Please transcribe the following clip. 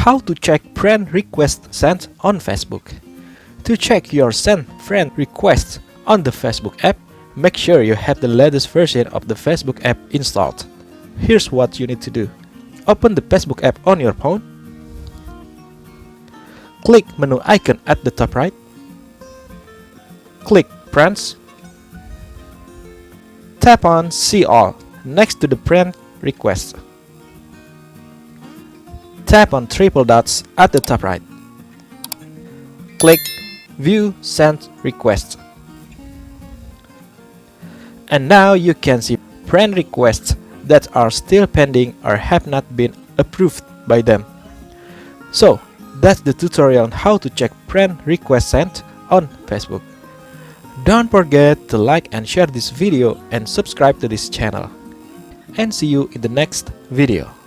How to check friend request sent on Facebook. To check your sent friend requests on the Facebook app, make sure you have the latest version of the Facebook app installed. Here's what you need to do. Open the Facebook app on your phone. Click menu icon at the top right. Click Friends. Tap on See All next to the friend request. Tap on triple dots at the top right. Click View Sent Requests. And now you can see friend requests that are still pending or have not been approved by them. So, that's the tutorial on how to check friend requests sent on Facebook. Don't forget to like and share this video and subscribe to this channel. And see you in the next video.